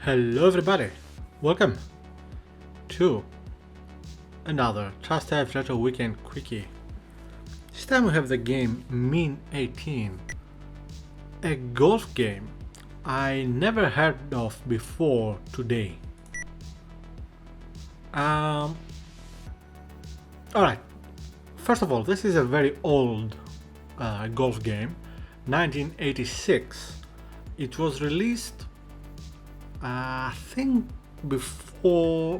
Hello everybody, welcome to another Trusteft Retro Weekend Quickie. This time we have the game Min 18, a golf game I never heard of before today. Alright, first of all, this is a very old golf game, 1986. It was released I think before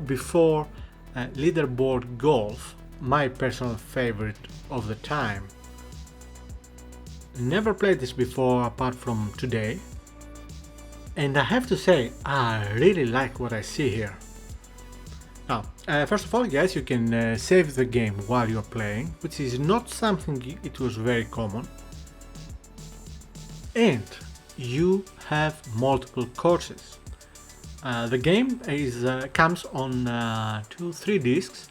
Leaderboard Golf, my personal favorite of the time. Never played this before apart from today, and I have to say I really like what I see here. Now, first of all, guys, you can save the game while you're playing, which is not something it was very common, and you have multiple courses. The game comes on 2-3 discs.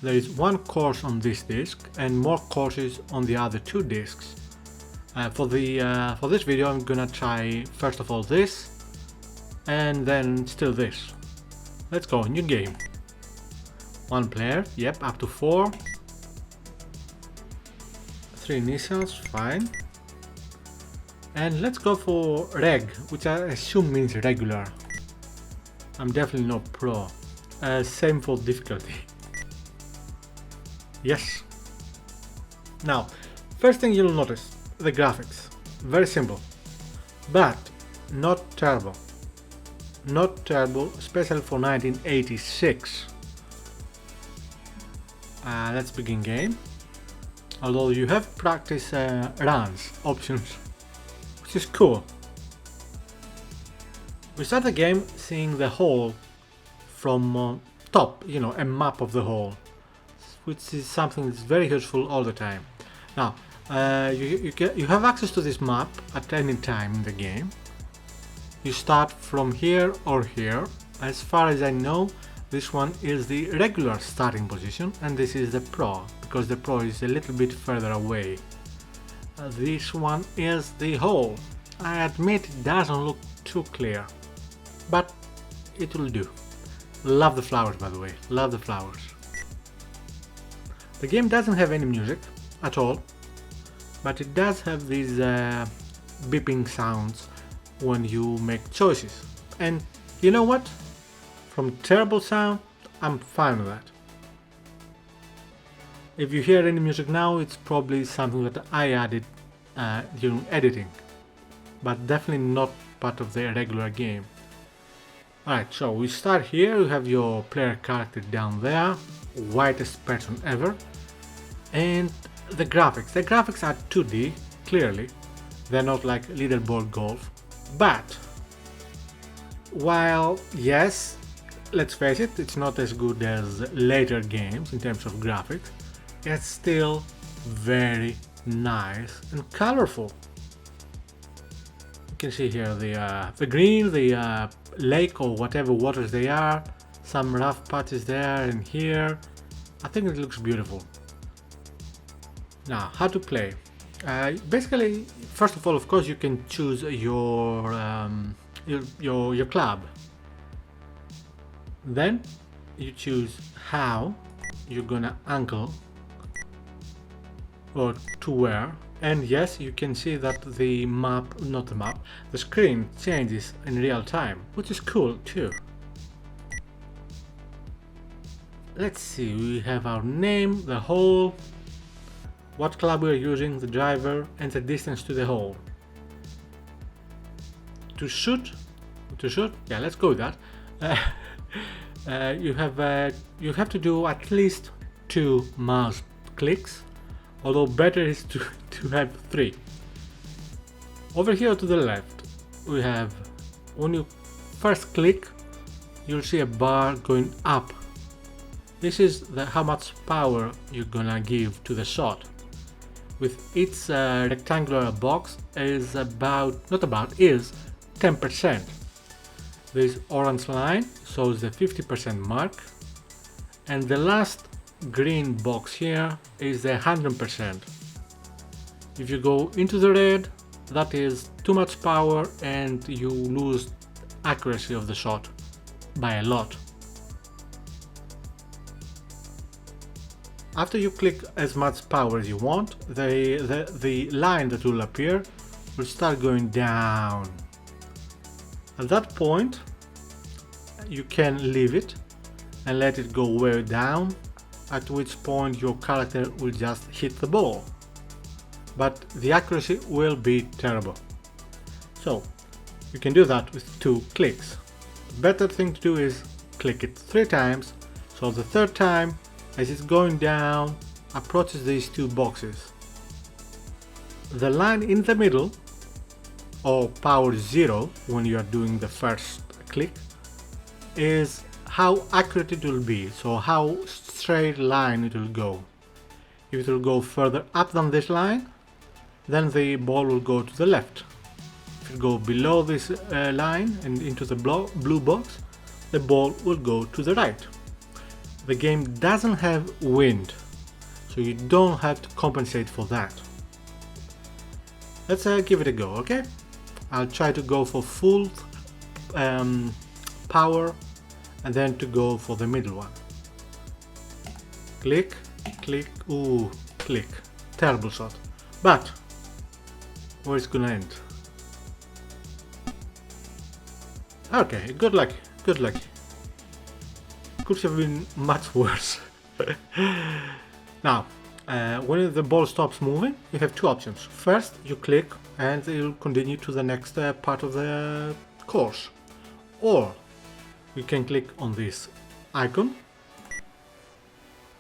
There is one course on this disc and more courses on the other 2 discs. For this video I'm gonna try first of all this and then still this. Let's go, new game. 1 player, yep, up to 4. 3 initials, fine. And let's go for reg, which I assume means regular. I'm definitely not pro. Same for difficulty. Yes. Now, first thing you'll notice, the graphics. Very simple, but not terrible. Not terrible, especially for 1986. Let's begin game. Although you have practice runs options, which is cool. We start the game seeing the hole from top, you know, a map of the hole, which is something that's very useful all the time. Now, you have access to this map at any time in the game. You start from here or here. As far as I know, this one is the regular starting position and this is the pro, because the pro is a little bit further away. This one is the hole. I admit it doesn't look too clear, but it will do. Love the flowers, by the way, love the flowers. The game doesn't have any music at all, but it does have these beeping sounds when you make choices. And you know what? From terrible sound, I'm fine with that. If you hear any music now, it's probably something that I added during editing, but definitely not part of the regular game. Alright, so we start here, you have your player character down there, whitest person ever, and the graphics are 2D, clearly, they're not like Leaderboard Golf, but while yes, let's face it, it's not as good as later games in terms of graphics, it's still very nice and colorful. You can see here the green, the lake or whatever waters they are, some rough patches there and here. I think it looks beautiful. Now, how to play? Basically, first of all, of course, you can choose your club. Then you choose how you're gonna angle or to where. And yes, you can see that the the screen changes in real time, which is cool too. Let's see, we have our name, the hole, what club we're using, the driver, and the distance to the hole. To shoot, yeah, let's go with that. You have to do at least 2 mouse clicks, although better is to have 3. Over here to the left, we have, when you first click, you'll see a bar going up. This is how much power you're gonna give to the shot. With each rectangular box is 10%. This orange line shows the 50% mark, and the last green box here is the 100%. If you go into the red, that is too much power and you lose accuracy of the shot by a lot. After you click as much power as you want, the line that will appear will start going down. At that point, you can leave it and let it go way down, at which point your character will just hit the ball. But the accuracy will be terrible. So you can do that with 2 clicks. The better thing to do is click it 3 times, so the third time, as it's going down, approaches these 2 boxes. The line in the middle, or power 0 when you are doing the first click, is how accurate it will be, so how straight line it will go. If it will go further up than this line, then the ball will go to the left. If it go below this line and into the blue box, the ball will go to the right. The game doesn't have wind, so you don't have to compensate for that. Let's give it a go, okay? I'll try to go for full power and then to go for the middle one. Click, click, ooh, click. Terrible shot. But where it's gonna end? Okay, good luck, good luck. Could have been much worse. Now, when the ball stops moving, you have 2 options. First, you click and it will continue to the next part of the course. Or you can click on this icon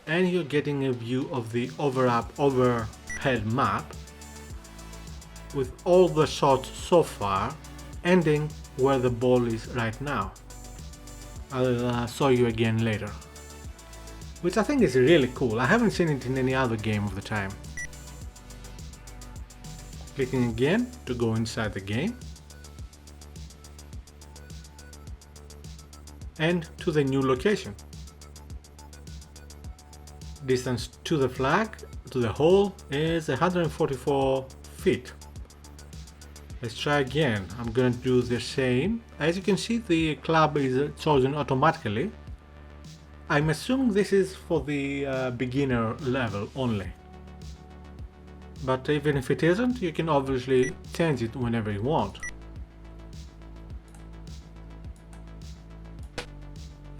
and you're getting a view of the overhead map with all the shots so far ending where the ball is right now. I'll show you again later, which I think is really cool. I haven't seen it in any other game of the time. Clicking again to go inside the game and to the new location. Distance to the flag, to the hole, is 144 feet. Let's try again. I'm going to do the same. As you can see, the club is chosen automatically. I'm assuming this is for the beginner level only. But even if it isn't, you can obviously change it whenever you want.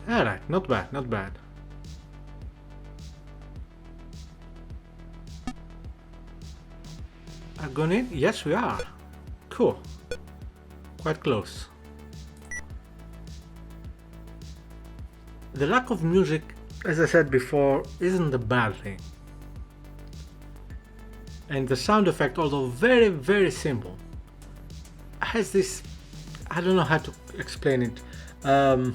Alright, not bad, not bad. Are going in? Yes, we are. Cool. Quite close. The lack of music, as I said before, isn't a bad thing. And the sound effect, although very, very simple, has this, I don't know how to explain it. The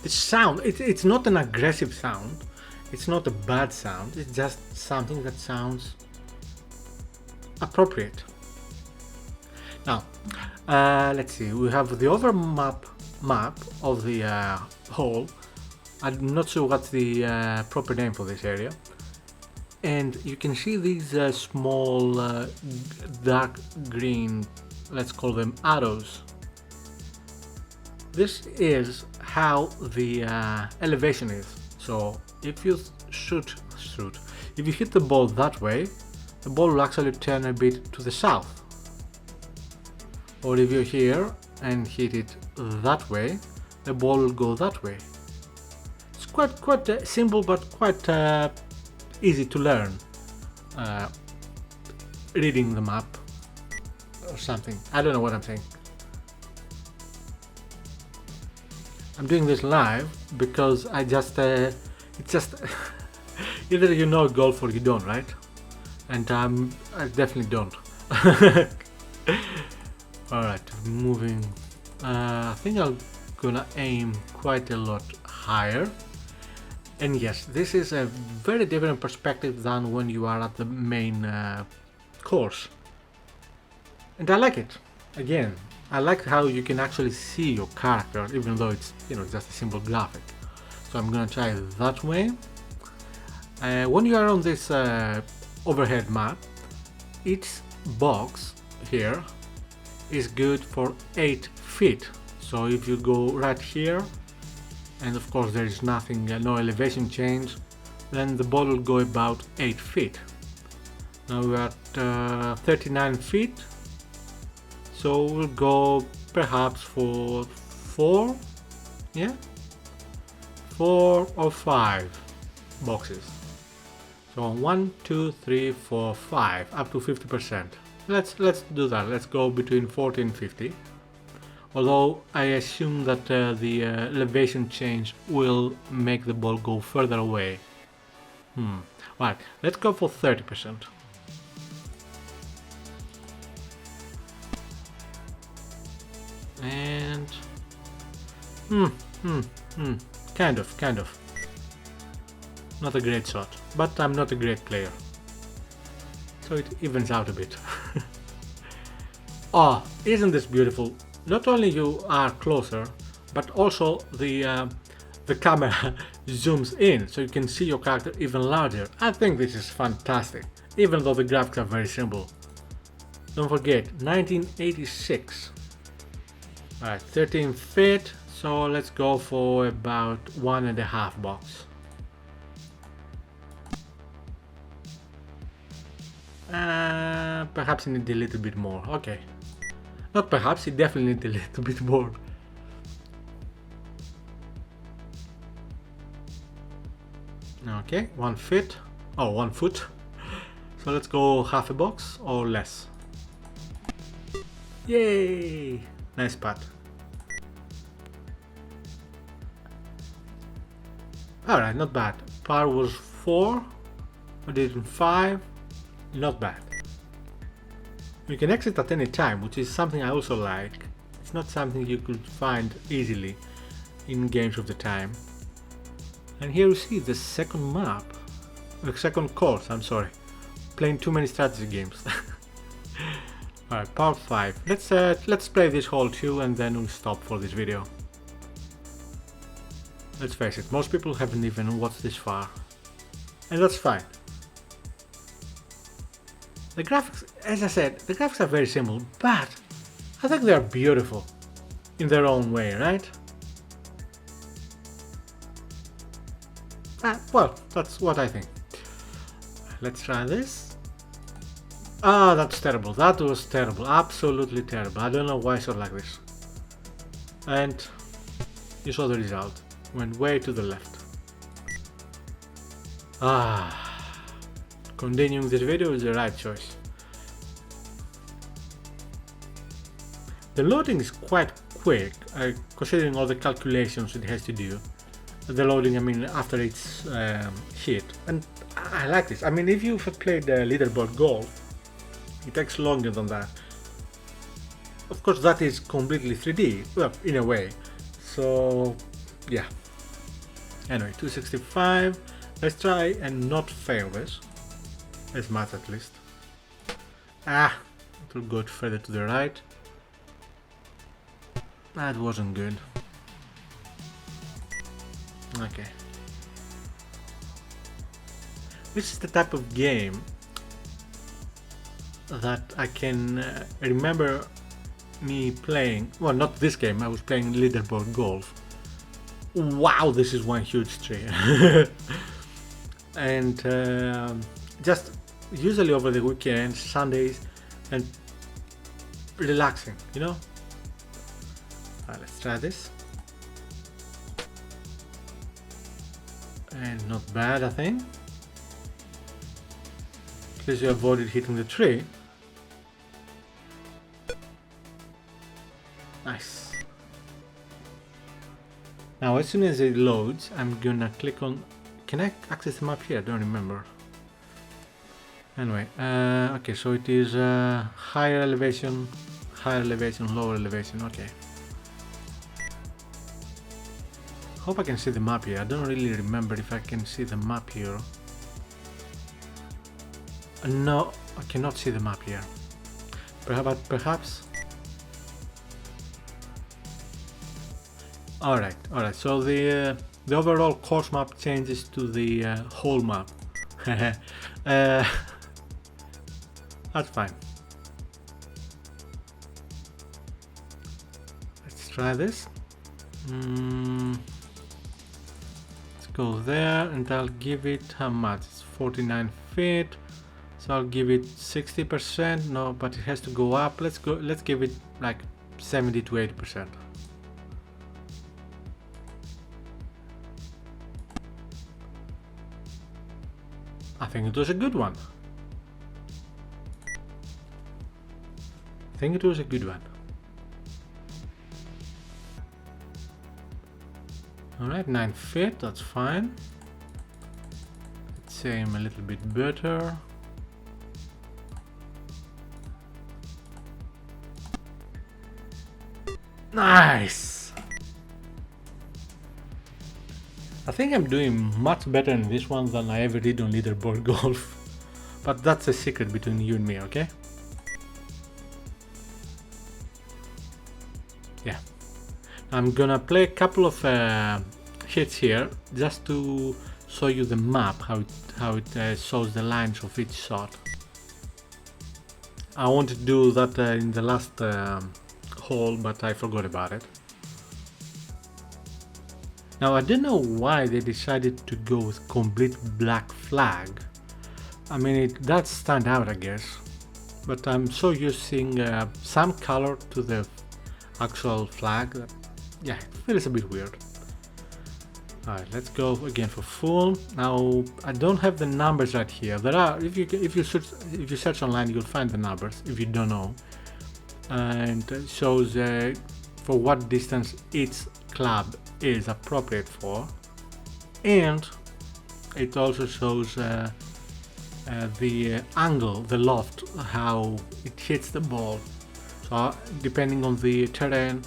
sound, it's not an aggressive sound, it's not a bad sound, it's just something that sounds appropriate. Now, let's see, we have the map of the hole. I'm not sure what's the proper name for this area. And you can see these small dark green, let's call them arrows. This is how the elevation is. So if you if you hit the ball that way, the ball will actually turn a bit to the south. Or if you're here and hit it that way, the ball will go that way. It's quite simple, but quite easy to learn. Reading the map or something. I don't know what I'm saying. I'm doing this live because I just it's just either you know golf or you don't, right? And I definitely don't. Alright, moving. I think I'm gonna aim quite a lot higher. And yes, this is a very different perspective than when you are at the main course. And I like it. Again, I like how you can actually see your character, even though it's, you know, just a simple graphic. So I'm gonna try it that way. When you are on this overhead map, each box here is good for 8 feet. So if you go right here, and of course there is nothing, no elevation change, then the ball will go about 8 feet. Now we're at 39 feet, so we'll go perhaps for 4, yeah, 4 or 5 boxes. So 1, 2, 3, 4, 5, up to 50%. Let's do that. Let's go between 40 and 50. Although I assume that the elevation change will make the ball go further away. Right, let's go for 30%. And kind of. Not a great shot, but I'm not a great player, so it evens out a bit. Oh, isn't this beautiful? Not only you are closer, but also the camera zooms in, so you can see your character even larger. I think this is fantastic, even though the graphics are very simple. Don't forget, 1986. Alright, 13 feet, so let's go for about 1.5 box. Perhaps I need a little bit more. Okay. Not perhaps, you definitely need a little bit more. Okay, 1 foot. Oh, 1 foot. So let's go half a box or less. Yay! Nice putt. Alright, not bad. Par was 4. I did in 5. Not bad. You can exit at any time, which is something I also like. It's not something you could find easily in games of the time. And here you see the second map. The second course, I'm sorry. Playing too many strategy games. Alright, par 5. Let's play this hole too and then we'll stop for this video. Let's face it, most people haven't even watched this far. And that's fine. The graphics, as I said, the graphics are very simple, but I think they are beautiful in their own way, right? Well, that's what I think. Let's try this. Ah, that's terrible. That was terrible. Absolutely terrible. I don't know why I shot like this. And you saw the result. Went way to the left. Continuing this video is the right choice. The loading is quite quick, considering all the calculations it has to do. The loading, I mean, after it's hit. And I like this. I mean, if you've played leaderboard golf, it takes longer than that. Of course, that is completely 3D, well, in a way. So, yeah. Anyway, 265. Let's try and not fail this. As much at least. It will go further to the right. That wasn't good. Okay. This is the type of game that I can remember me playing. Well, not this game, I was playing leaderboard golf. Wow, this is one huge tree. And just usually over the weekends, Sundays, and relaxing, you know? Let's try this. And not bad, I think. At least you avoided hitting the tree. Nice. Now, as soon as it loads, I'm gonna click on... Can I access the map here? I don't remember. Anyway, okay, so it is higher elevation, lower elevation, okay. Hope I can see the map here. I don't really remember if I can see the map here. No, I cannot see the map here. Perhaps. Alright, so the overall course map changes to the whole map. That's fine. Let's try this. Let's go there, and I'll give it how much? It's 49 feet. So I'll give it 60%. No, but it has to go up. Let's give it like 70 to 80%. I think it was a good one. Alright, 9 feet, that's fine. Let's aim a little bit better. Nice! I think I'm doing much better in this one than I ever did on leaderboard golf. But that's a secret between you and me, okay? Yeah. I'm gonna play a couple of hits here just to show you the map, how it shows the lines of each shot. I wanted to do that in the last hole, but I forgot about it. Now I don't know why they decided to go with complete black flag. I mean, it does stand out, I guess, but I'm so using some color to the actual flag that, yeah, it feels a bit weird. Alright, let's go again for full. Now I don't have the numbers right here. There are, if you search online, you'll find the numbers if you don't know, and it shows for what distance each club is appropriate for, and it also shows the angle, the loft, how it hits the ball. So depending on the terrain,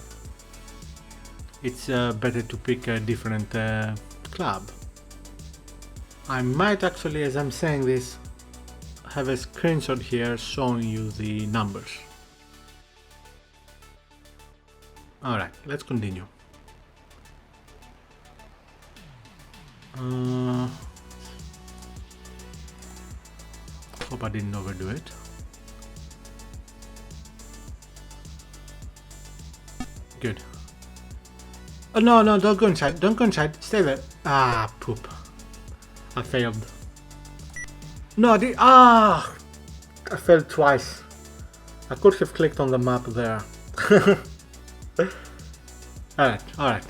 it's better to pick a different club. I might actually, as I'm saying this, have a screenshot here showing you the numbers. Alright, let's continue. Hope I didn't overdo it. Good. Oh no, don't go inside, stay there. Ah, poop. I failed. No, I failed twice. I could have clicked on the map there. Alright.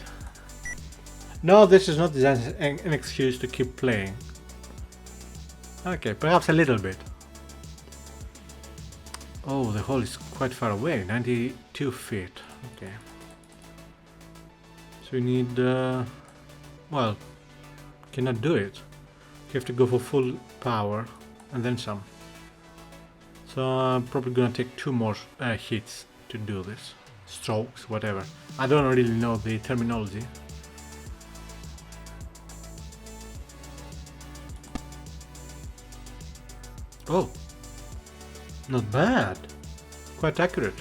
No, this is not an excuse to keep playing. Okay, perhaps a little bit. Oh, the hole is quite far away, 92 feet. Okay. So we need, well, cannot do it. You have to go for full power and then some. So I'm probably gonna take 2 more hits to do this. Strokes, whatever. I don't really know the terminology. Oh, not bad. Quite accurate.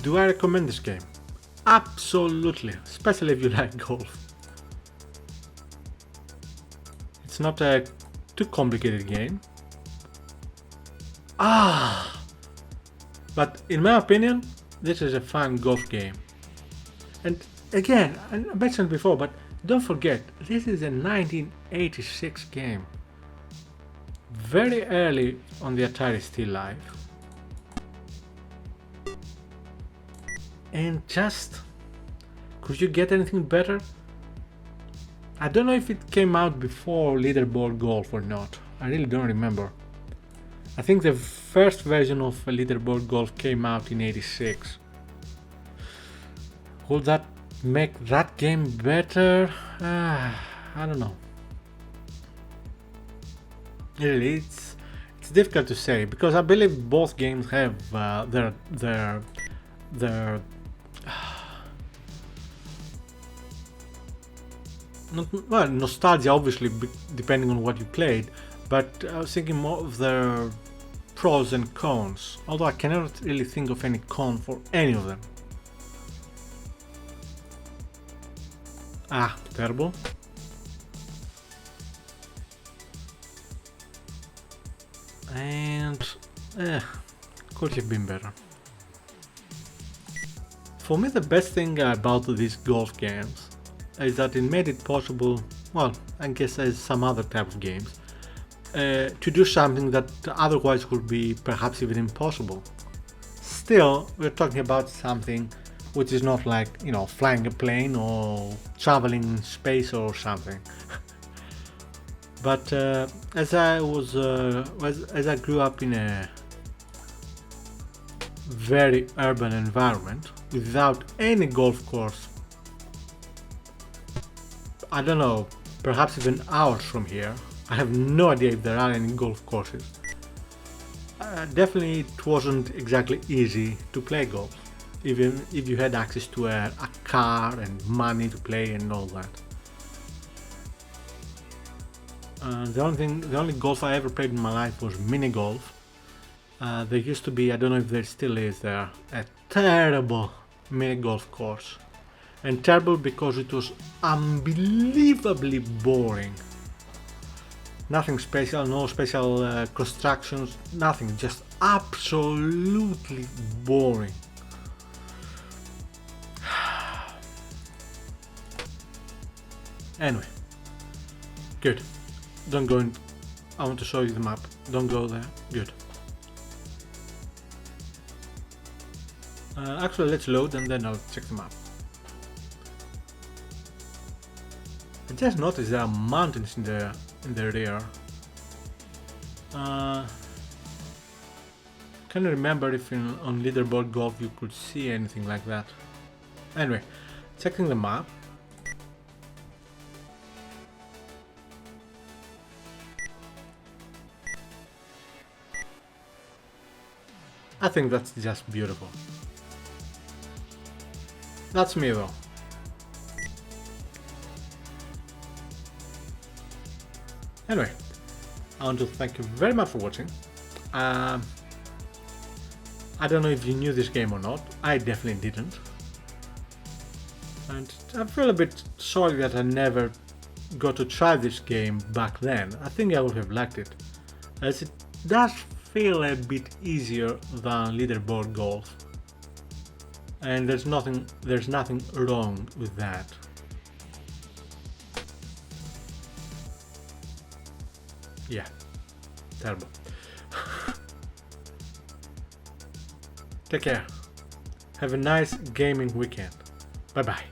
Do I recommend this game? Absolutely, especially if you like golf. It's not a too complicated game. But in my opinion, this is a fun golf game. And again, I mentioned before, but don't forget, this is a 1986 game. Very early on the Atari still live. And just, could you get anything better? I don't know if it came out before Leaderboard Golf or not. I really don't remember. I think the first version of Leaderboard Golf came out in '86. Would that make that game better? I don't know. Really, it's difficult to say because I believe both games have their well, nostalgia obviously depending on what you played, but I was thinking more of their pros and cons, although I cannot really think of any con for any of them. Terrible. And Could have been better. For me, the best thing about these golf games is that it made it possible, well, I guess as some other type of games, to do something that otherwise would be perhaps even impossible. Still, we're talking about something which is not like, flying a plane or traveling in space or something. But as I grew up in a very urban environment without any golf course, I don't know, perhaps even hours from here. I have no idea if there are any golf courses. Definitely it wasn't exactly easy to play golf, even if you had access to a car and money to play and all that. The only golf I ever played in my life was mini golf. There used to be, I don't know if there still is there, a terrible mini golf course. And terrible because it was unbelievably boring. Nothing special, no special constructions, nothing, just absolutely boring. Anyway, good. Don't go in. I want to show you the map. Don't go there. Good. Actually, let's load and then I'll check the map. I just noticed there are mountains in the rear. Can't remember if on leaderboard golf you could see anything like that. Anyway, checking the map. I think that's just beautiful. That's me though. Anyway, I want to thank you very much for watching. I don't know if you knew this game or not. I definitely didn't. And I feel a bit sorry that I never got to try this game back then. I think I would have liked it, as it does feel a bit easier than leaderboard golf. And there's nothing wrong with that. Yeah, terrible. Take care. Have a nice gaming weekend. Bye bye.